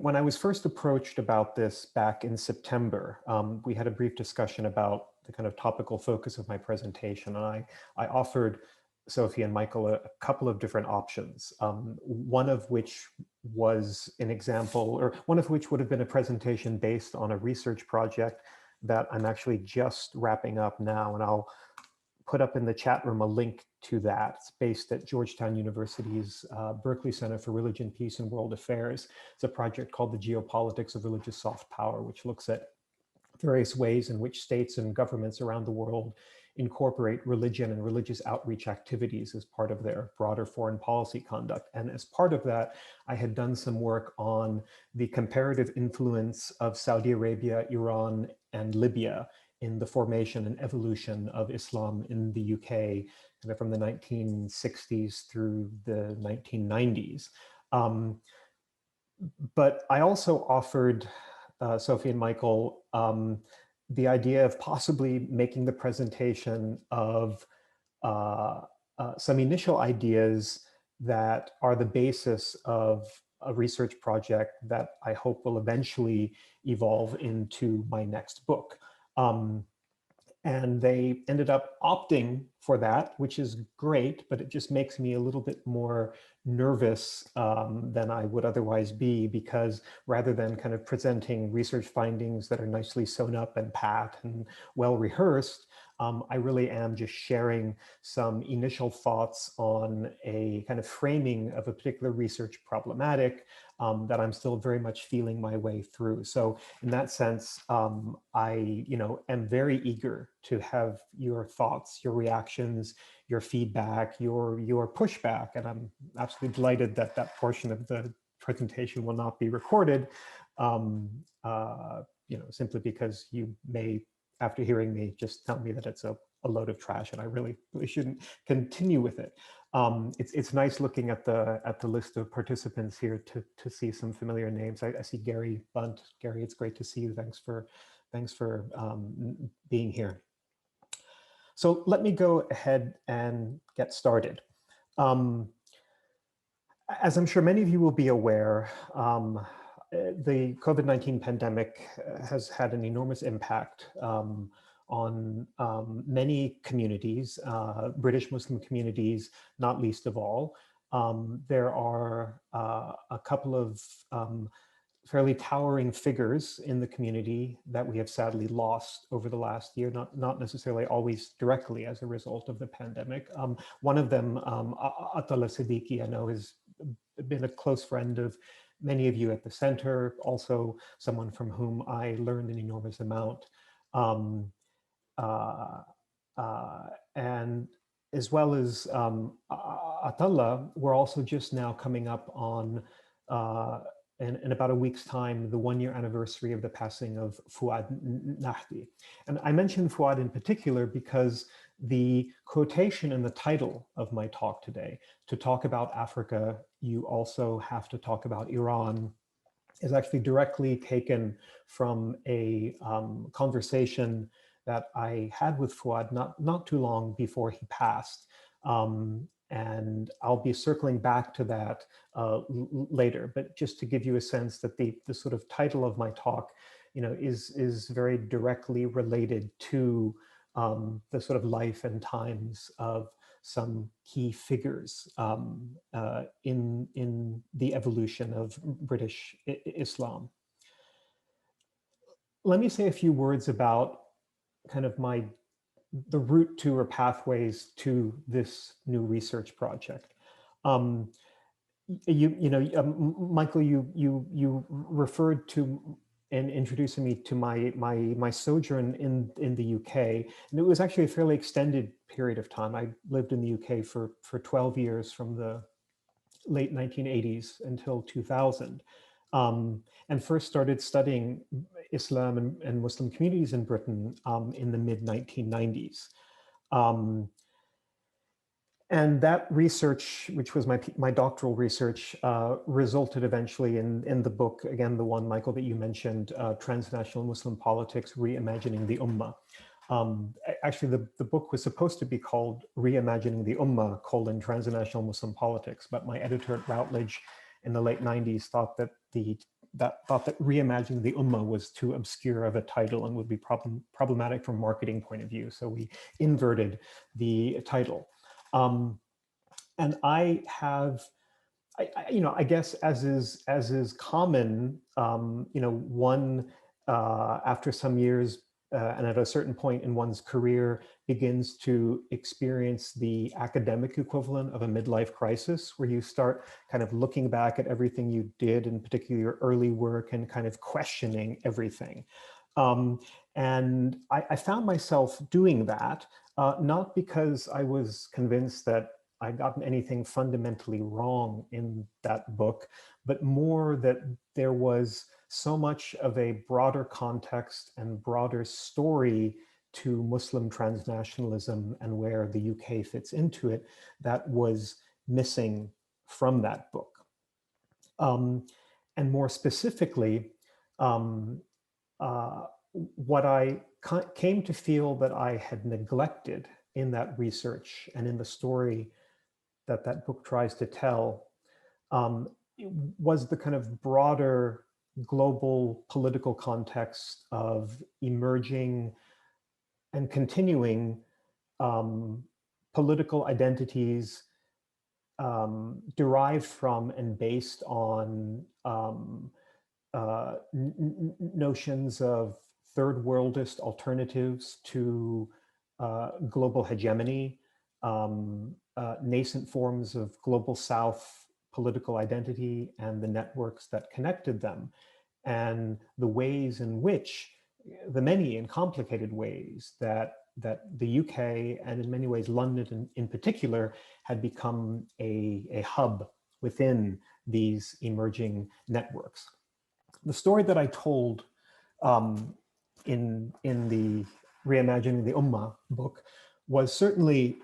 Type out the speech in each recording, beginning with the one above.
When I was first approached about this back in September, we had a brief discussion about the kind of topical focus of my presentation, and I offered Sophie and Michael a couple of different options, one of which was an example, or one of which would have been a presentation based on a research project that I'm actually just wrapping up now, and I'll put up in the chat room a link to that. It's based at Georgetown University's Berkeley Center for Religion, Peace, and World Affairs. It's a project called the Geopolitics of Religious Soft Power, which looks at various ways in which states and governments around the world incorporate religion and religious outreach activities as part of their broader foreign policy conduct. And as part of that, I had done some work on the comparative influence of Saudi Arabia, Iran, and Libya in the formation and evolution of Islam in the UK, kind of from the 1960s through the 1990s. But I also offered Sophie and Michael the idea of possibly making the presentation of some initial ideas that are the basis of a research project that I hope will eventually evolve into my next book. And they ended up opting for that, which is great, but it just makes me a little bit more nervous than I would otherwise be, because rather than kind of presenting research findings that are nicely sewn up and pat and well rehearsed, I really am just sharing some initial thoughts on a kind of framing of a particular research problematic that I'm still very much feeling my way through. So in that sense, I am very eager to have your thoughts, your reactions, your feedback, your pushback. And I'm absolutely delighted that that portion of the presentation will not be recorded, simply because you may, after hearing me, just tell me that it's a load of trash and I really shouldn't continue with it. It's nice looking at the list of participants here to see some familiar names. I see Gary Bunt. Gary, it's great to see you. Thanks for being here. So let me go ahead and get started. As I'm sure many of you will be aware, the COVID-19 pandemic has had an enormous impact on many communities, British Muslim communities, not least of all. There are a couple of fairly towering figures in the community that we have sadly lost over the last year, not necessarily always directly as a result of the pandemic. One of them, Atala Siddiqui, I know has been a close friend of many of you at the center, also someone from whom I learned an enormous amount. And as well as Atala, we're also just now coming up on, in about a week's time, the one-year anniversary of the passing of Fuad Nahdi. And I mention Fuad in particular because the quotation in the title of my talk today, to talk about Africa, you also have to talk about Iran, is actually directly taken from a conversation that I had with Fuad not too long before he passed. And I'll be circling back to that later, but just to give you a sense that the sort of title of my talk, is very directly related to the sort of life and times of some key figures in the evolution of British Islam. Let me say a few words about kind of the route to or pathways to this new research project. Michael, you referred to and introducing me to my sojourn in the UK, and it was actually a fairly extended period of time. I lived in the UK for 12 years, from the late 1980s until 2000. And first started studying Islam and Muslim communities in Britain in the mid-1990s. And that research, which was my doctoral research, resulted eventually in the book, again, the one, Michael, that you mentioned, Transnational Muslim Politics, Reimagining the Ummah. Actually, the book was supposed to be called Reimagining the Ummah, Transnational Muslim Politics, but my editor at Routledge in the late 90s thought that the that thought that reimagining the Ummah was too obscure of a title and would be problematic from a marketing point of view. So we inverted the title. And I have, I guess as is common, one after some years and at a certain point in one's career begins to experience the academic equivalent of a midlife crisis, where you start kind of looking back at everything you did, and particularly your early work, and kind of questioning everything. And I found myself doing that, not because I was convinced that I'd gotten anything fundamentally wrong in that book, but more that there was so much of a broader context and broader story to Muslim transnationalism and where the UK fits into it that was missing from that book. And more specifically, what I came to feel that I had neglected in that research and in the story that that book tries to tell was the kind of broader global political context of emerging and continuing political identities derived from and based on notions of third worldist alternatives to global hegemony, nascent forms of global South political identity and the networks that connected them, and the ways in which, the many and complicated ways that the UK, and in many ways London in particular, had become a hub within these emerging networks. The story that I told in the Reimagining the Ummah book was certainly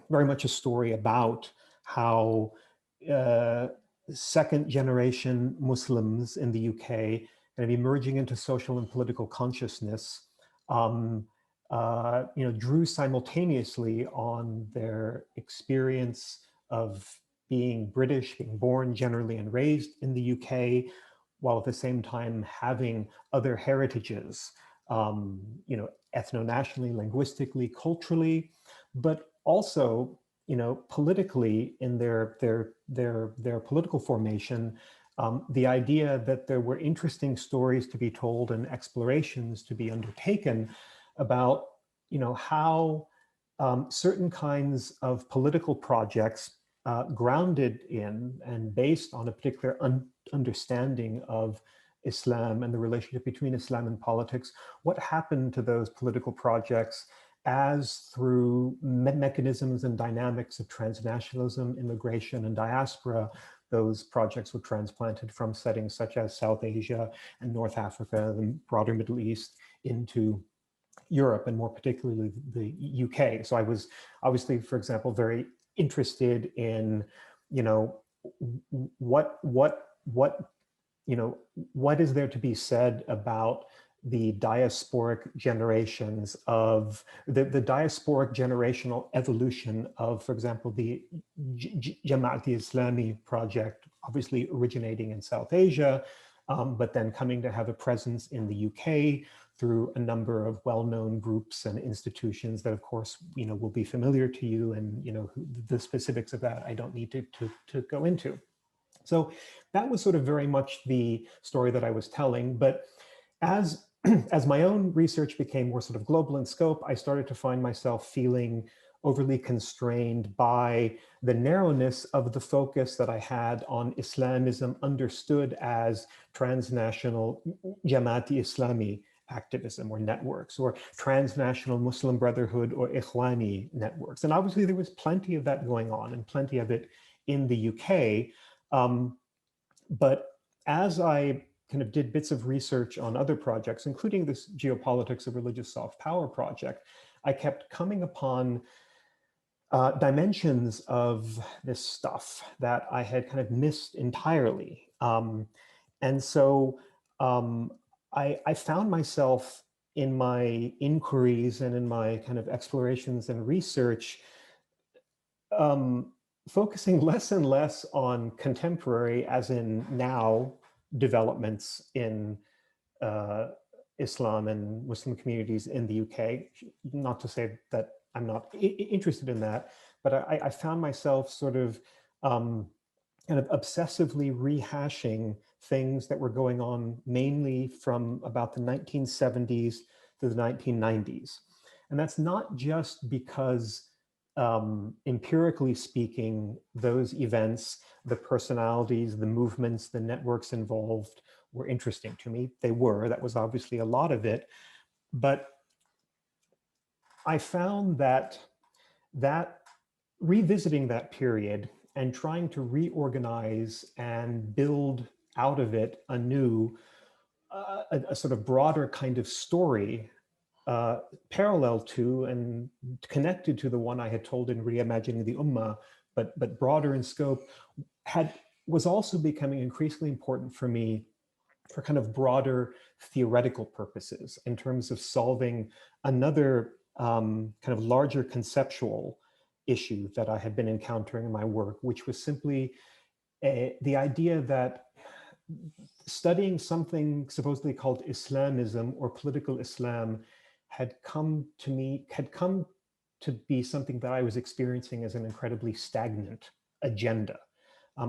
very much a story about how second generation Muslims in the UK kind of emerging into social and political consciousness drew simultaneously on their experience of being British, being born generally and raised in the UK, while at the same time having other heritages, ethno-nationally, linguistically, culturally, but also, politically in their political formation, the idea that there were interesting stories to be told and explorations to be undertaken about, how certain kinds of political projects grounded in and based on a particular understanding of Islam and the relationship between Islam and politics, what happened to those political projects as through mechanisms and dynamics of transnationalism, immigration, and diaspora, those projects were transplanted from settings such as South Asia and North Africa, the broader Middle East, into Europe, and more particularly the UK. So I was obviously, for example, very interested in, what is there to be said about the diasporic generations of the diasporic generational evolution of, for example, the Jamaat Islami project, obviously originating in South Asia, but then coming to have a presence in the UK through a number of well-known groups and institutions that, of course, will be familiar to you, and the specifics of that I don't need to go into. So that was sort of very much the story that I was telling. But as my own research became more sort of global in scope, I started to find myself feeling overly constrained by the narrowness of the focus that I had on Islamism understood as transnational Jamaat Islami activism or networks, or transnational Muslim Brotherhood or Ikhwani networks. And obviously there was plenty of that going on, and plenty of it in the UK. But as I kind of did bits of research on other projects, including this Geopolitics of Religious Soft Power project, I kept coming upon dimensions of this stuff that I had kind of missed entirely. And so I found myself in my inquiries and in my kind of explorations and research focusing less and less on contemporary, as in now, developments in Islam and Muslim communities in the UK. Not to say that I'm not interested in that, but I found myself sort of kind of obsessively rehashing things that were going on mainly from about the 1970s to the 1990s. And that's not just because empirically speaking, those events, the personalities, the movements, the networks involved were interesting to me. They were, that was obviously a lot of it. But I found that revisiting that period and trying to reorganize and build out of it anew a sort of broader kind of story parallel to and connected to the one I had told in Reimagining the Ummah, but broader in scope, was also becoming increasingly important for me for kind of broader theoretical purposes in terms of solving another kind of larger conceptual issue that I had been encountering in my work, which was simply the idea that studying something supposedly called Islamism or political Islam had come to be something that I was experiencing as an incredibly stagnant agenda.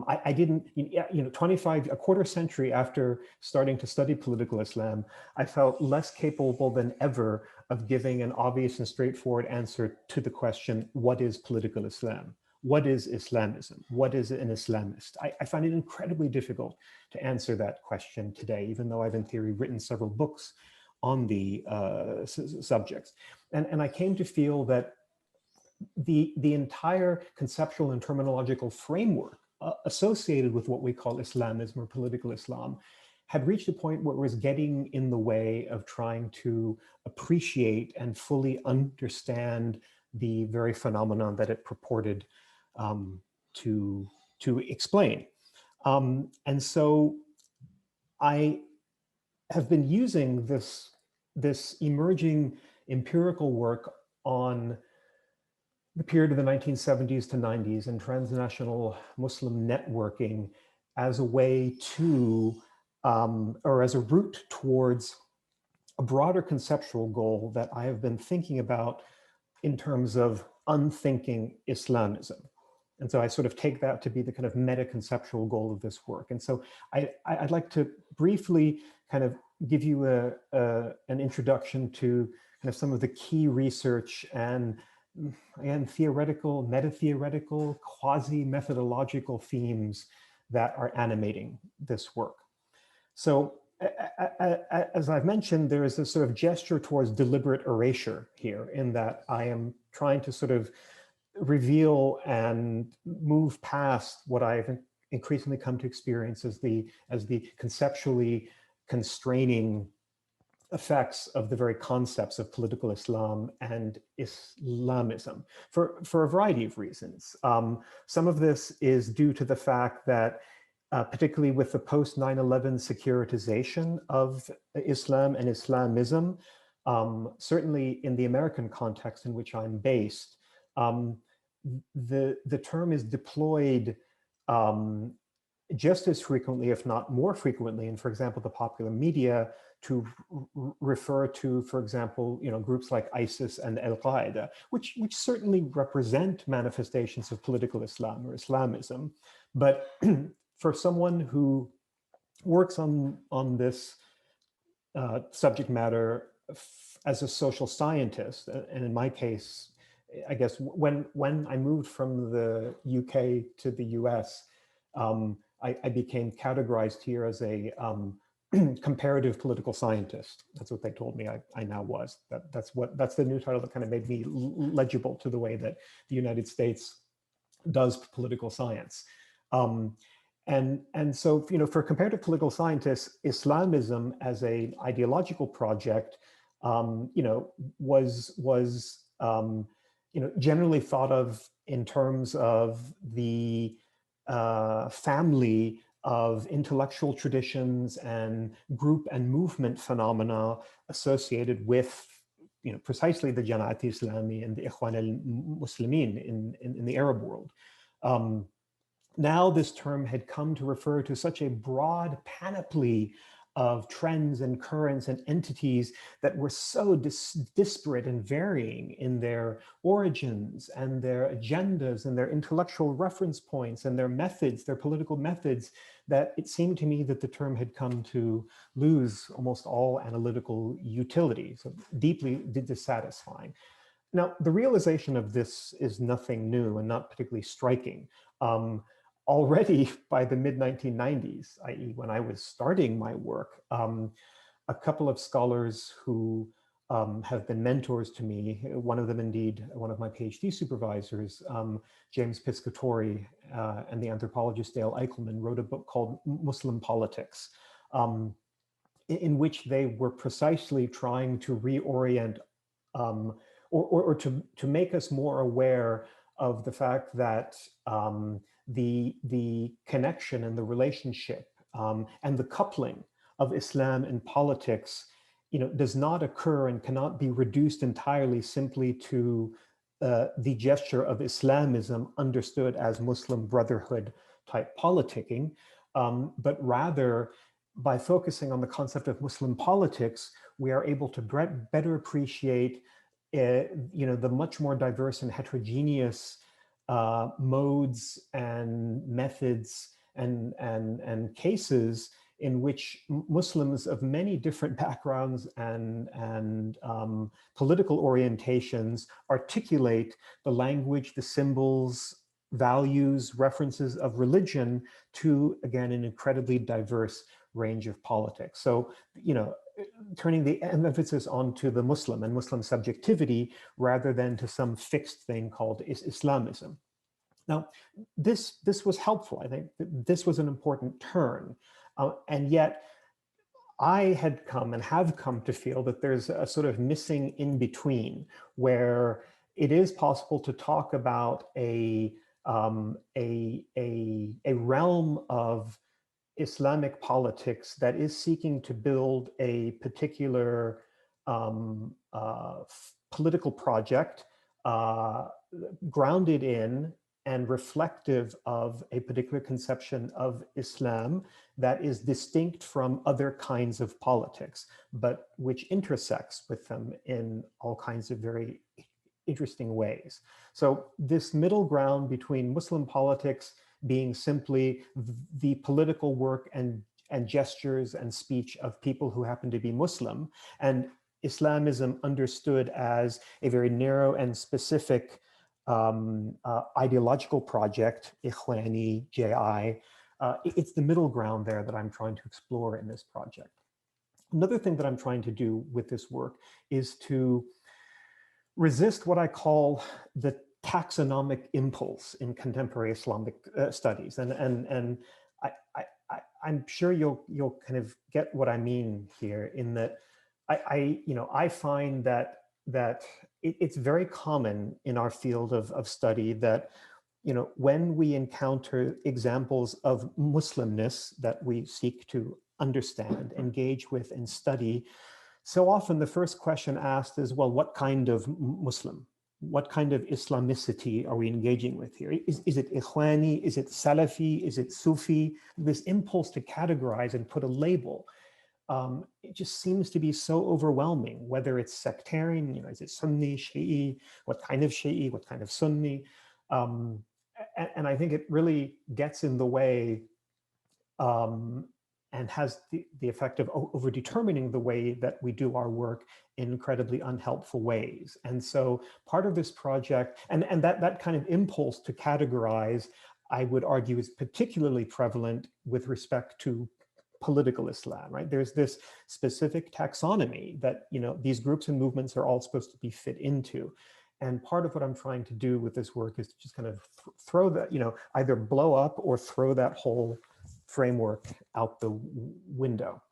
I didn't, a quarter century after starting to study political Islam, I felt less capable than ever of giving an obvious and straightforward answer to the question, what is political Islam? What is Islamism? What is an Islamist? I find it incredibly difficult to answer that question today, even though I've in theory written several books on the subjects. And I came to feel that the entire conceptual and terminological framework associated with what we call Islamism or political Islam had reached a point where it was getting in the way of trying to appreciate and fully understand the very phenomenon that it purported to explain. And so I have been using this emerging empirical work on the period of the 1970s to 90s and transnational Muslim networking as a way to, or as a route towards a broader conceptual goal that I have been thinking about in terms of unthinking Islamism. And so I sort of take that to be the kind of meta-conceptual goal of this work. And so I'd like to briefly kind of give you an introduction to kind of some of the key research and theoretical, meta-theoretical, quasi-methodological themes that are animating this work. So as I've mentioned, there is this sort of gesture towards deliberate erasure here in that I am trying to sort of reveal and move past what I've increasingly come to experience as the conceptually constraining effects of the very concepts of political Islam and Islamism for a variety of reasons. Some of this is due to the fact that particularly with the post 9/11 securitization of Islam and Islamism, certainly in the American context in which I'm based, the term is deployed just as frequently, if not more frequently, in, for example, the popular media to refer to, for example, groups like ISIS and Al-Qaeda, which certainly represent manifestations of political Islam or Islamism. But for someone who works on this subject matter as a social scientist, and in my case, I guess when I moved from the UK to the US, I became categorized here as a comparative political scientist. That's what they told me I now was. That's the new title that kind of made me legible to the way that the United States does political science. And so, for comparative political scientists, Islamism as an ideological project, was generally thought of in terms of the family of intellectual traditions and group and movement phenomena associated with, precisely the Jamaat Islami and the Ikhwan al-Muslimin in the Arab world. Now this term had come to refer to such a broad panoply of trends and currents and entities that were so disparate and varying in their origins and their agendas and their intellectual reference points and their methods, their political methods, that it seemed to me that the term had come to lose almost all analytical utility, so deeply dissatisfying. Now, the realization of this is nothing new and not particularly striking. Already by the mid-1990s, i.e. when I was starting my work, a couple of scholars who have been mentors to me, one of them indeed, one of my PhD supervisors, James Piscatori, and the anthropologist Dale Eichelman, wrote a book called Muslim Politics, in which they were precisely trying to reorient or to make us more aware of the fact that the connection and the relationship and the coupling of Islam and politics, does not occur and cannot be reduced entirely simply to the gesture of Islamism understood as Muslim Brotherhood type politicking, but rather by focusing on the concept of Muslim politics, we are able to better appreciate the much more diverse and heterogeneous modes and methods and cases in which Muslims of many different backgrounds and political orientations articulate the language, the symbols, values, references of religion to, again, an incredibly diverse range of politics. So, turning the emphasis onto the Muslim and Muslim subjectivity rather than to some fixed thing called Islamism. Now, this was helpful. I think this was an important turn. And yet, I had come and have come to feel that there's a sort of missing in between where it is possible to talk about a realm of Islamic politics that is seeking to build a particular political project grounded in and reflective of a particular conception of Islam that is distinct from other kinds of politics, but which intersects with them in all kinds of very interesting ways. So this middle ground between Muslim politics being simply the political work and gestures and speech of people who happen to be Muslim, and Islamism understood as a very narrow and specific ideological project, Ikhwani, JI. It's the middle ground there that I'm trying to explore in this project. Another thing that I'm trying to do with this work is to resist what I call the taxonomic impulse in contemporary Islamic studies, and I'm sure you'll kind of get what I mean here. In that, I find that it's very common in our field of study that when we encounter examples of Muslimness that we seek to understand, engage with, and study, so often the first question asked is, well, what kind of Muslim? What kind of Islamicity are we engaging with here? Is it Ikhwani? Is it Salafi? Is it Sufi? This impulse to categorize and put a label, it just seems to be so overwhelming, whether it's sectarian, is it Sunni, Shi'i, what kind of Shi'i, what kind of Sunni? And I think it really gets in the way and has the effect of over-determining the way that we do our work in incredibly unhelpful ways. And so part of this project, and that kind of impulse to categorize, I would argue, is particularly prevalent with respect to political Islam, right? There's this specific taxonomy that, these groups and movements are all supposed to be fit into. And part of what I'm trying to do with this work is to just kind of throw that, either blow up or throw that whole framework out the window.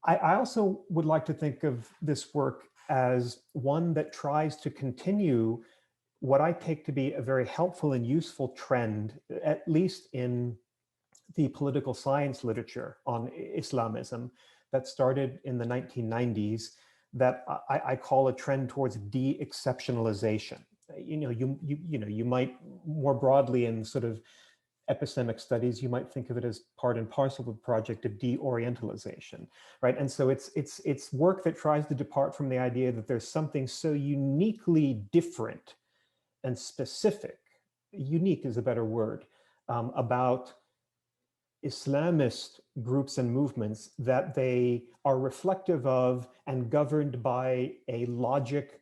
I also would like to think of this work as one that tries to continue what I take to be a very helpful and useful trend, at least in the political science literature on Islamism, that started in the 1990s, that I call a trend towards de-exceptionalization. You might more broadly in sort of epistemic studies, you might think of it as part and parcel of the project of de-orientalization, right? And so it's work that tries to depart from the idea that there's something so uniquely different and specific, unique is a better word, about Islamist groups and movements, that they are reflective of and governed by a logic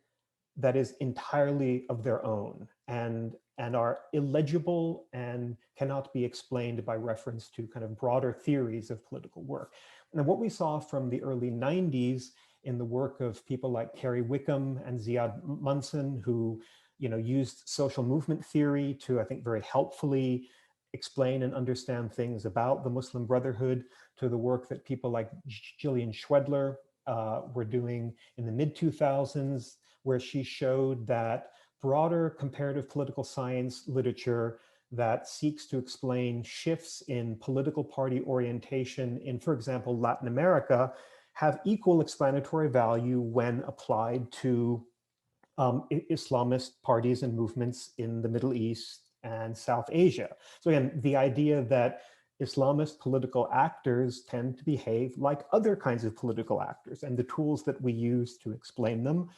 that is entirely of their own, and are illegible and cannot be explained by reference to kind of broader theories of political work. And what we saw from the early 90s in the work of people like Carrie Wickham and Ziad Munson, who used social movement theory to, I think, very helpfully explain and understand things about the Muslim Brotherhood, to the work that people like Gillian Schwedler were doing in the mid-2000s, where she showed that broader comparative political science literature that seeks to explain shifts in political party orientation in, for example, Latin America, have equal explanatory value when applied to Islamist parties and movements in the Middle East and South Asia. So again, the idea that Islamist political actors tend to behave like other kinds of political actors, and the tools that we use to explain them,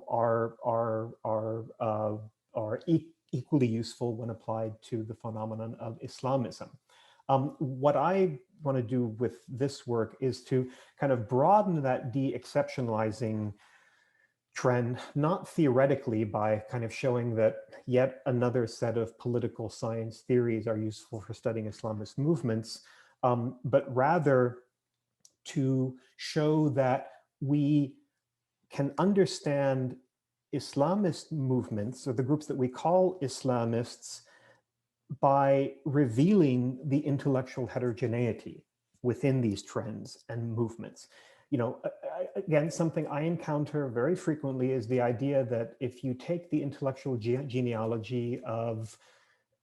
are equally useful when applied to the phenomenon of Islamism. What I want to do with this work is to kind of broaden that de-exceptionalizing trend, not theoretically by kind of showing that yet another set of political science theories are useful for studying Islamist movements, but rather to show that we can understand Islamist movements, or the groups that we call Islamists, by revealing the intellectual heterogeneity within these trends and movements. Again, something I encounter very frequently is the idea that if you take the intellectual genealogy of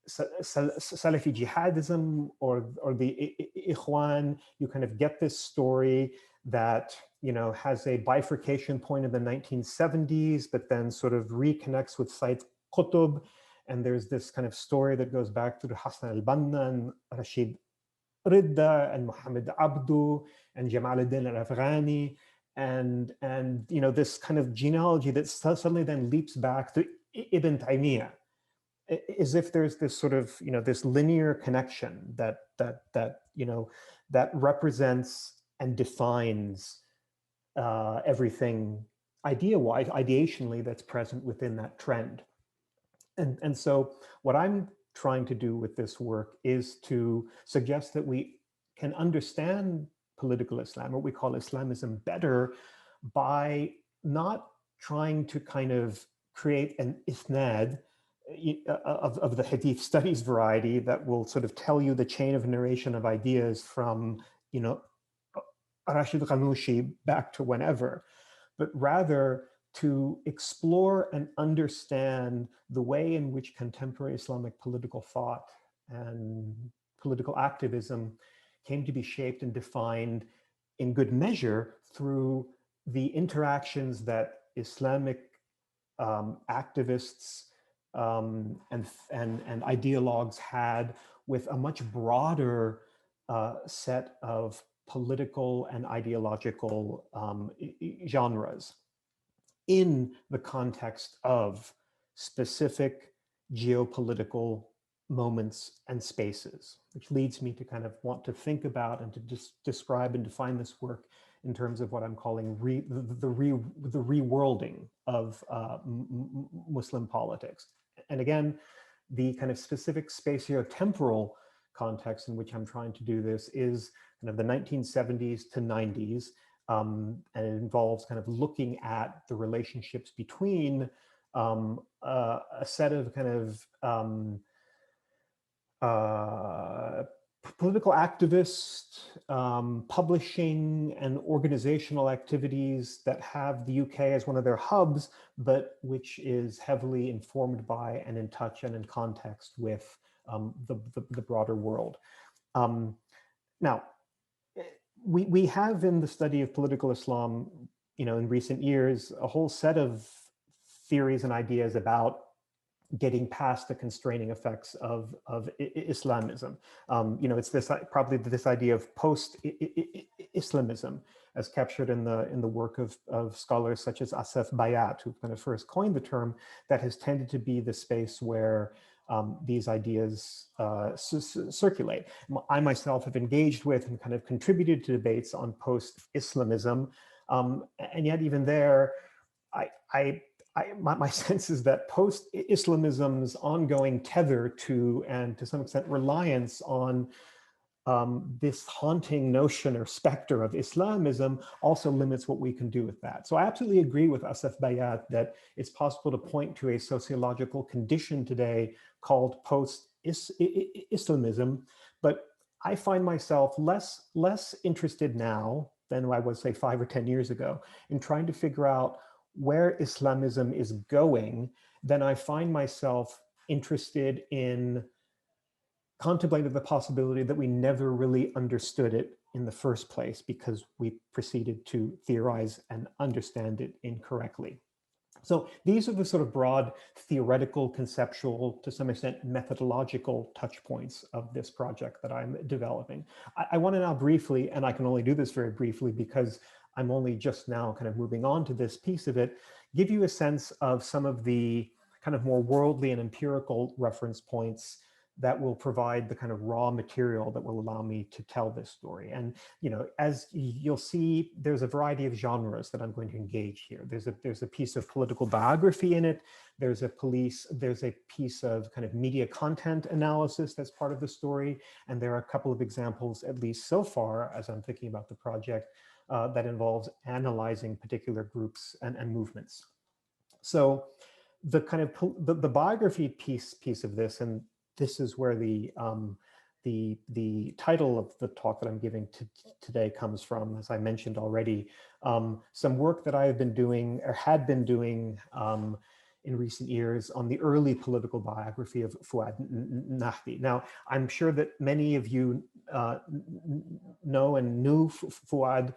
Salafi jihadism or the Ikhwan, you kind of get this story that has a bifurcation point in the 1970s, but then sort of reconnects with Said Qutb. And there's this kind of story that goes back to Hassan al-Banna and Rashid Ridda and Muhammad Abdu and Jamal al-Din al-Afghani, and this kind of genealogy that suddenly then leaps back to Ibn Taymiyyah, as if there's this sort of this linear connection that represents and defines everything idea-wise, ideationally, that's present within that trend. And so what I'm trying to do with this work is to suggest that we can understand political Islam, what we call Islamism, better by not trying to kind of create an isnad of the Hadith studies variety that will sort of tell you the chain of narration of ideas from, Rashid Ghanouchi back to whenever, but rather to explore and understand the way in which contemporary Islamic political thought and political activism came to be shaped and defined in good measure through the interactions that Islamic activists and ideologues had with a much broader set of political and ideological genres in the context of specific geopolitical moments and spaces, which leads me to kind of want to think about and to describe and define this work in terms of what I'm calling the reworlding of Muslim politics. And again, the kind of specific spatio-temporal context in which I'm trying to do this is kind of the 1970s to 90s, and it involves kind of looking at the relationships between a set of kind of political activists, publishing and organizational activities that have the UK as one of their hubs, but which is heavily informed by and in touch and in context with the broader world. Now, we have in the study of political Islam, in recent years, a whole set of theories and ideas about, getting past the constraining effects of Islamism. It's this probably this idea of post-Islamism, as captured in the work of scholars such as Asef Bayat, who kind of first coined the term, that has tended to be the space where these ideas circulate. I myself have engaged with and kind of contributed to debates on post-Islamism, and yet even there, my sense is that post-Islamism's ongoing tether to, and to some extent reliance on, this haunting notion or specter of Islamism also limits what we can do with that. So I absolutely agree with Asef Bayat that it's possible to point to a sociological condition today called post-Islamism, but I find myself less interested now than I was, say, 5 or 10 years ago in trying to figure out where Islamism is going. Then I find myself interested in contemplated the possibility that we never really understood it in the first place because we proceeded to theorize and understand it incorrectly. So these are the sort of broad theoretical, conceptual, to some extent methodological touch points of this project that I'm developing. I want to now briefly, and I can only do this very briefly because I'm only just now kind of moving on to this piece of it, give you a sense of some of the kind of more worldly and empirical reference points that will provide the kind of raw material that will allow me to tell this story. And as you'll see, there's a variety of genres that I'm going to engage here. There's a piece of political biography in it. There's a piece of kind of media content analysis that's part of the story. And there are a couple of examples, at least so far, as I'm thinking about the project, that involves analyzing particular groups and movements. So the kind of the biography piece of this, and this is where the title of the talk that I'm giving today comes from, as I mentioned already, some work that I have been doing or had been doing in recent years on the early political biography of Fouad Nahdi. Now, I'm sure that many of you know and knew Fouad.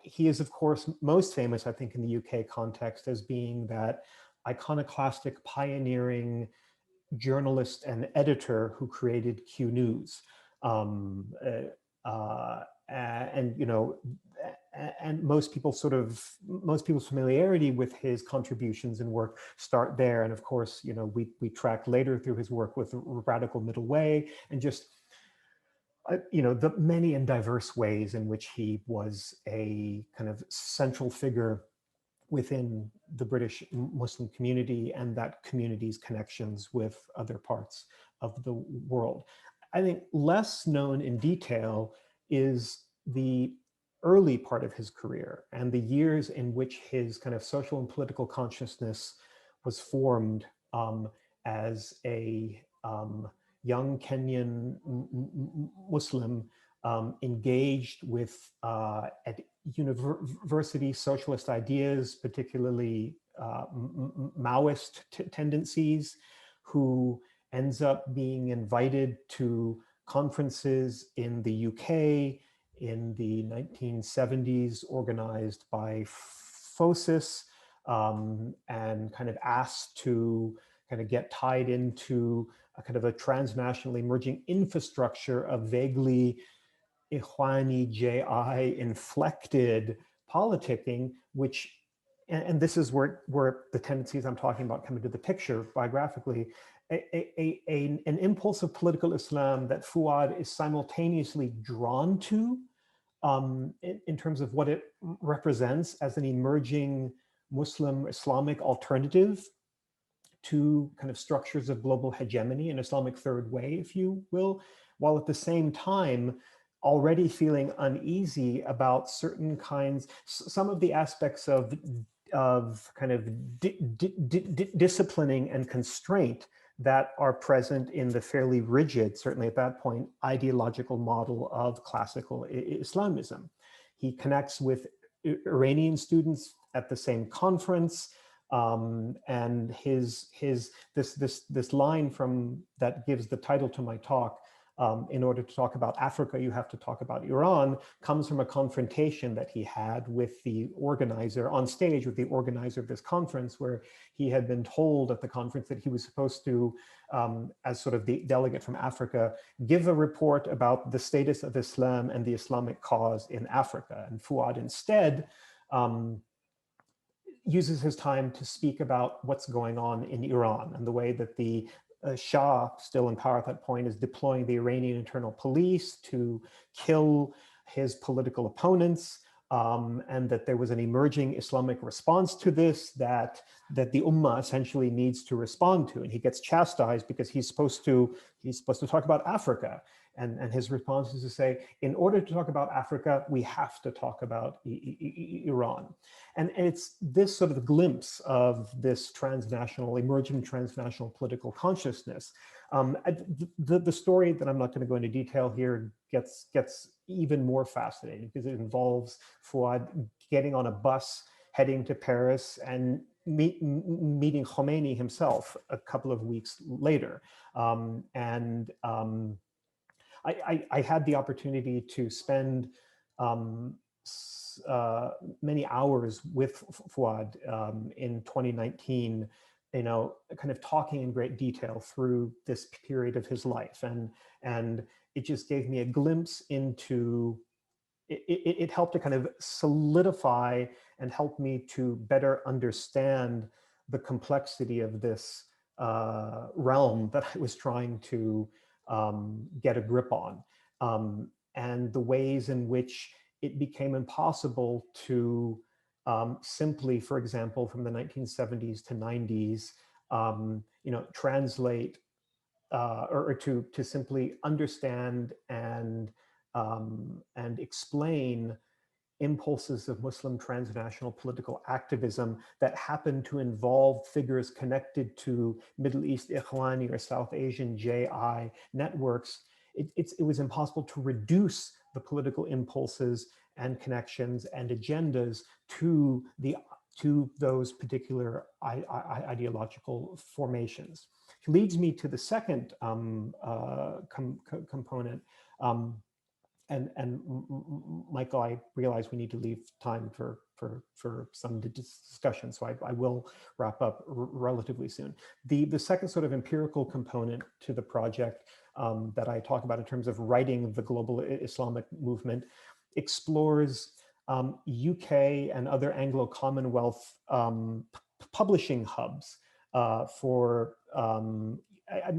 He is, of course, most famous, I think, in the UK context as being that iconoclastic, pioneering journalist and editor who created Q News, and most people's familiarity with his contributions and work start there. And of course, we track later through his work with Radical Middle Way and just the many and diverse ways in which he was a kind of central figure within the British Muslim community and that community's connections with other parts of the world. I think less known in detail is the early part of his career and the years in which his kind of social and political consciousness was formed as a young Kenyan Muslim engaged with at university socialist ideas, particularly Maoist tendencies, who ends up being invited to conferences in the UK in the 1970s, organized by FOSIS, and kind of asked to kind of get tied into a kind of a transnational emerging infrastructure of vaguely Ikhwani JI inflected politicking, which, and this is where the tendencies I'm talking about come into the picture biographically, an impulse of political Islam that Fouad is simultaneously drawn to in terms of what it represents as an emerging Muslim Islamic alternative to kind of structures of global hegemony, an Islamic third way, if you will, while at the same time already feeling uneasy about certain kinds, some of the aspects of kind of disciplining and constraint that are present in the fairly rigid, certainly at that point, ideological model of classical Islamism. He connects with Iranian students at the same conference, and this line from that gives the title to my talk in order to talk about Africa, you have to talk about Iran, comes from a confrontation that he had with the organizer on stage, with the organizer of this conference, where he had been told at the conference that he was supposed to, as sort of the delegate from Africa, give a report about the status of Islam and the Islamic cause in Africa. And Fuad instead uses his time to speak about what's going on in Iran and the way that the Shah, still in power at that point, is deploying the Iranian internal police to kill his political opponents, and that there was an emerging Islamic response to this that the Ummah essentially needs to respond to. And he gets chastised because he's supposed to talk about Africa. And his response is to say, in order to talk about Africa, we have to talk about Iran. And it's this sort of glimpse of this emerging transnational political consciousness. The story that I'm not going to go into detail here gets even more fascinating because it involves Fuad getting on a bus, heading to Paris, and meeting Khomeini himself a couple of weeks later. I had the opportunity to spend many hours with Fuad in 2019, kind of talking in great detail through this period of his life. And it just gave me a glimpse into, it helped to kind of solidify and help me to better understand the complexity of this realm that I was trying to get a grip on, and the ways in which it became impossible to simply, for example, from the 1970s to 90s, translate or to simply understand and explain impulses of Muslim transnational political activism that happen to involve figures connected to Middle East Ikhwani or South Asian JI networks. It was impossible to reduce the political impulses and connections and agendas to those particular ideological formations. Which leads me to the second component. And Michael, I realize we need to leave time for some discussion, so I will wrap up relatively soon. The second sort of empirical component to the project that I talk about in terms of writing the global Islamic movement explores UK and other Anglo-Commonwealth publishing hubs for,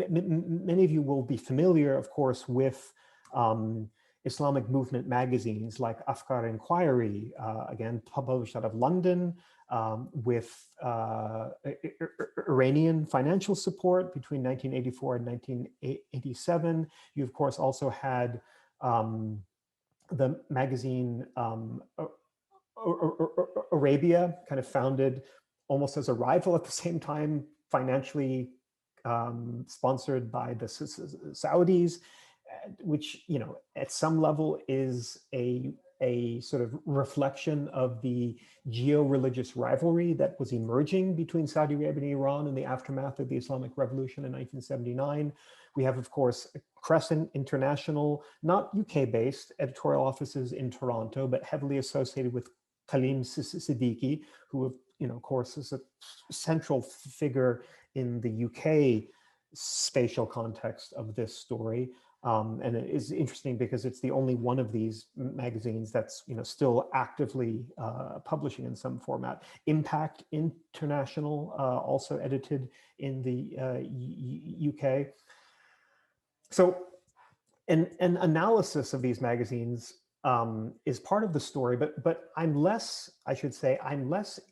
many of you will be familiar, of course, with Islamic movement magazines like Afkar Inquiry, again, published out of London, with Iranian financial support between 1984 and 1987. You, of course, also had the magazine Arabia, kind of founded almost as a rival at the same time, financially sponsored by the Saudis, which, at some level is a sort of reflection of the geo-religious rivalry that was emerging between Saudi Arabia and Iran in the aftermath of the Islamic Revolution in 1979. We have, of course, Crescent International, not UK-based editorial offices in Toronto, but heavily associated with Khalim Siddiqui, who, of course, is a central figure in the UK spatial context of this story. And it is interesting because it's the only one of these magazines that's still actively publishing in some format. Impact International, also edited in the UK. So an analysis of these magazines is part of the story, but I'm less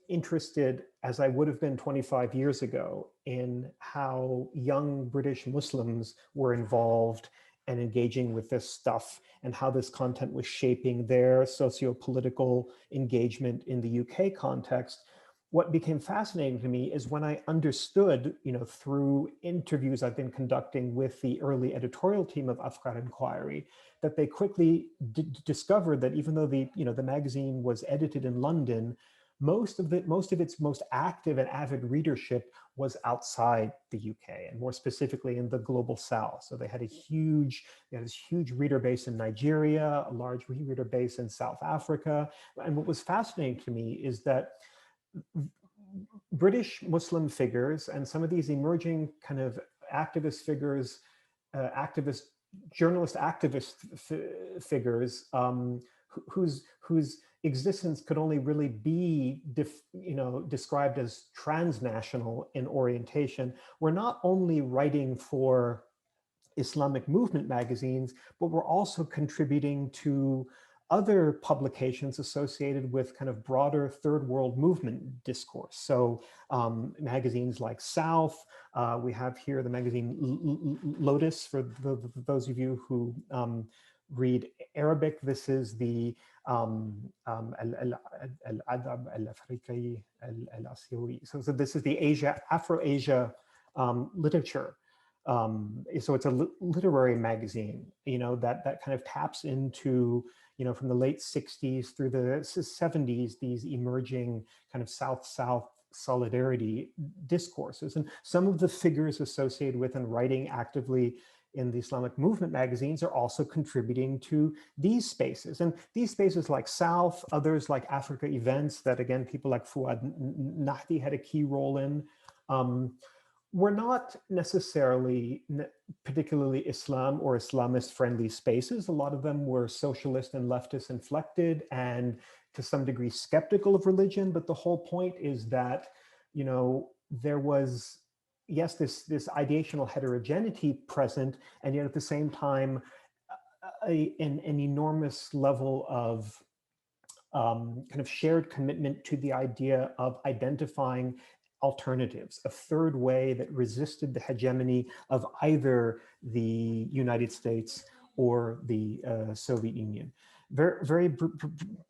interested, as I would have been 25 years ago, in how young British Muslims were involved and engaging with this stuff, and how this content was shaping their socio-political engagement in the UK context. What became fascinating to me is when I understood, through interviews I've been conducting with the early editorial team of Afkar Inquiry, that they quickly discovered that even though the magazine was edited in London, most of its most active and avid readership was outside the UK, and more specifically in the global South. So they had this huge reader base in Nigeria, a large reader base in South Africa. And what was fascinating to me is that British Muslim figures and some of these emerging kind of activist figures, activist journalist activist figures, whose existence could only really be described as transnational in orientation, were not only writing for Islamic movement magazines, but were also contributing to other publications associated with kind of broader third world movement discourse. So magazines like South, we have here the magazine Lotus, for those of you who read Arabic. This is the Al-Adab Al-Afriqi Al-Asiawi. So this is the Afro-Asia literature. So it's a literary magazine, that kind of taps into, from the late 60s through the 70s, these emerging kind of South-South solidarity discourses. And some of the figures associated with and writing actively in the Islamic movement magazines are also contributing to these spaces. And these spaces like South, others like Africa Events, that again, people like Fuad Nahdi had a key role in, were not necessarily particularly Islam or Islamist friendly spaces. A lot of them were socialist and leftist inflected and to some degree skeptical of religion. But the whole point is that, there was, yes, this ideational heterogeneity present, and yet at the same time, an enormous level of kind of shared commitment to the idea of identifying alternatives, a third way that resisted the hegemony of either the United States or the Soviet Union. Very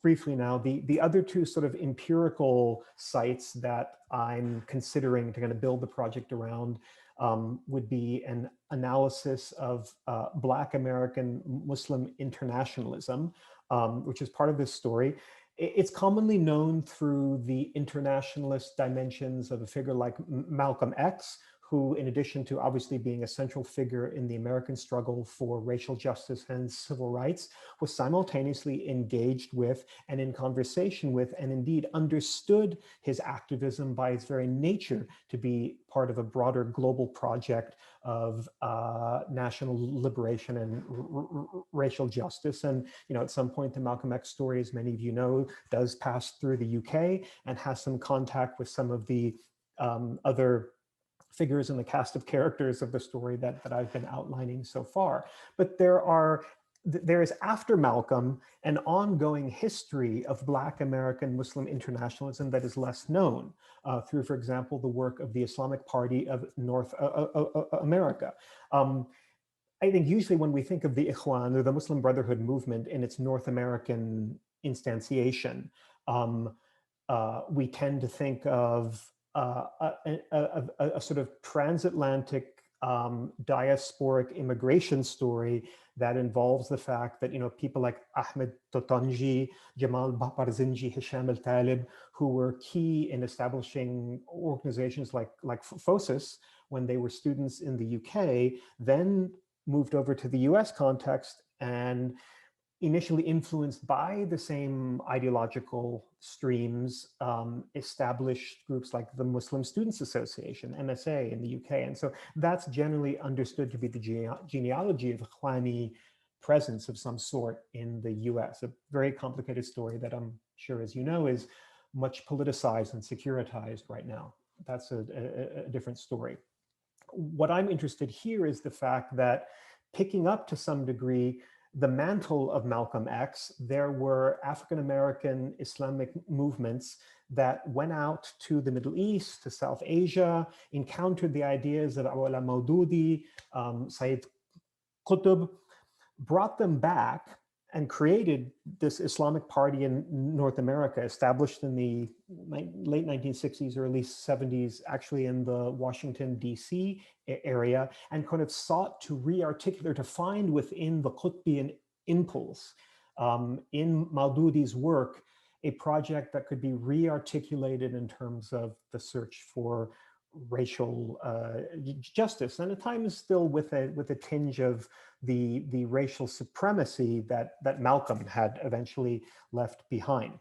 briefly now, the other two sort of empirical sites that I'm considering to kind of build the project around would be an analysis of Black American Muslim internationalism, which is part of this story. It's commonly known through the internationalist dimensions of a figure like Malcolm X, who, in addition to obviously being a central figure in the American struggle for racial justice and civil rights, was simultaneously engaged with and in conversation with, and indeed understood his activism by its very nature to be part of a broader global project of national liberation and racial justice. And, at some point, the Malcolm X story, as many of you know, does pass through the UK and has some contact with some of the other figures in the cast of characters of the story that I've been outlining so far. But there is, after Malcolm, an ongoing history of Black American Muslim internationalism that is less known through, for example, the work of the Islamic Party of North America. I think usually when we think of the Ikhwan, or the Muslim Brotherhood movement in its North American instantiation, we tend to think of a sort of transatlantic diasporic immigration story that involves the fact that people like Ahmed Totanji, Jamal Barzinji, Hisham al-Talib, who were key in establishing organizations like FOSIS when they were students in the UK, then moved over to the US context and initially influenced by the same ideological streams, established groups like the Muslim Students Association, MSA, in the UK. And so that's generally understood to be the genealogy of Ikhwani presence of some sort in the US. A very complicated story that I'm sure, as you know, is much politicized and securitized right now. That's a different story. What I'm interested here is the fact that, picking up to some degree the mantle of Malcolm X, there were African-American Islamic movements that went out to the Middle East, to South Asia, encountered the ideas of Awala Maududi, Sayyid Qutb, brought them back and created this Islamic Party in North America, established in the late 1960s, early 70s, actually in the Washington, D.C. area, and kind of sought to re-articulate, to find within the Qutbian impulse in Maududi's work a project that could be re-articulated in terms of the search for racial justice, and at times still with a tinge of the racial supremacy that Malcolm had eventually left behind.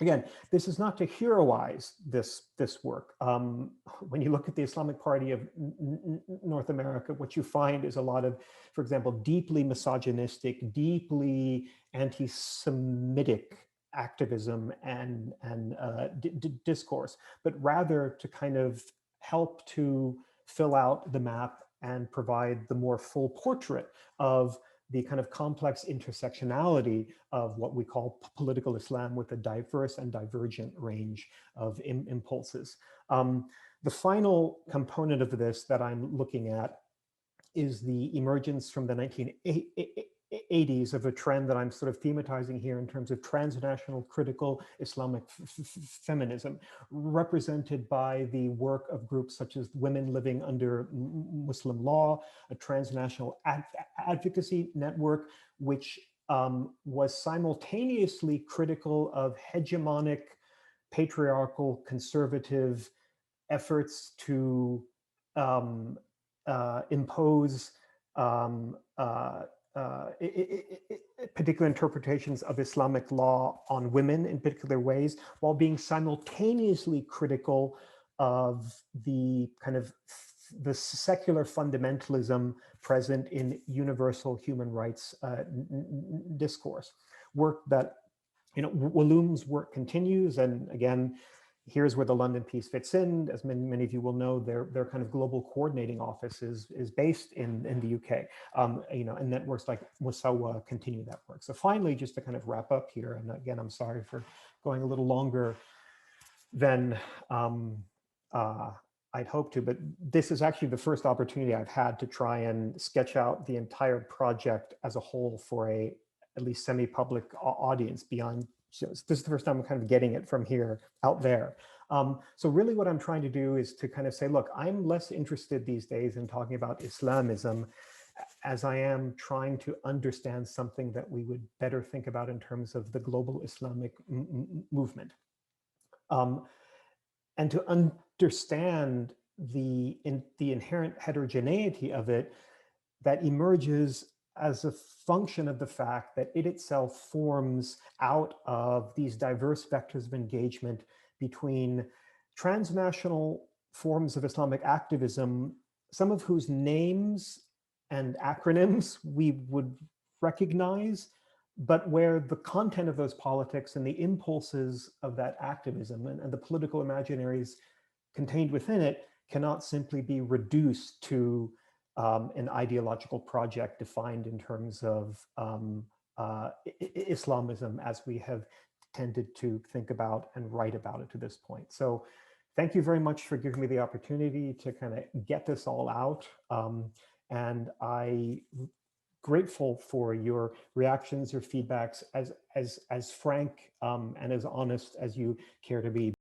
Again, this is not to heroize this work. When you look at the Islamic Party of North America, what you find is a lot of, for example, deeply misogynistic, deeply anti-Semitic activism and discourse, but rather to kind of help to fill out the map and provide the more full portrait of the kind of complex intersectionality of what we call political Islam with a diverse and divergent range of impulses. The final component of this that I'm looking at is the emergence from the 1980s of a trend that I'm sort of thematizing here in terms of transnational critical Islamic feminism, represented by the work of groups such as Women Living Under Muslim Law, a transnational advocacy network, which was simultaneously critical of hegemonic, patriarchal, conservative efforts to impose particular interpretations of Islamic law on women in particular ways, while being simultaneously critical of the kind of the secular fundamentalism present in universal human rights discourse. Work that, Walloum's work continues, and again, here's where the London piece fits in. As many of you will know, their kind of global coordinating office is based in the UK. And networks like Musawa continue that work. So finally, just to kind of wrap up here, and again, I'm sorry for going a little longer than I'd hoped to, but this is actually the first opportunity I've had to try and sketch out the entire project as a whole for a at least semi-public audience beyond. So this is the first time I'm kind of getting it from here out there. So really what I'm trying to do is to kind of say, look, I'm less interested these days in talking about Islamism as I am trying to understand something that we would better think about in terms of the global Islamic movement. And to understand the inherent heterogeneity of it that emerges as a function of the fact that it itself forms out of these diverse vectors of engagement between transnational forms of Islamic activism, some of whose names and acronyms we would recognize, but where the content of those politics and the impulses of that activism and the political imaginaries contained within it cannot simply be reduced to an ideological project defined in terms of Islamism as we have tended to think about and write about it to this point. So thank you very much for giving me the opportunity to kind of get this all out. And I'm grateful for your reactions, your feedbacks, as frank and as honest as you care to be.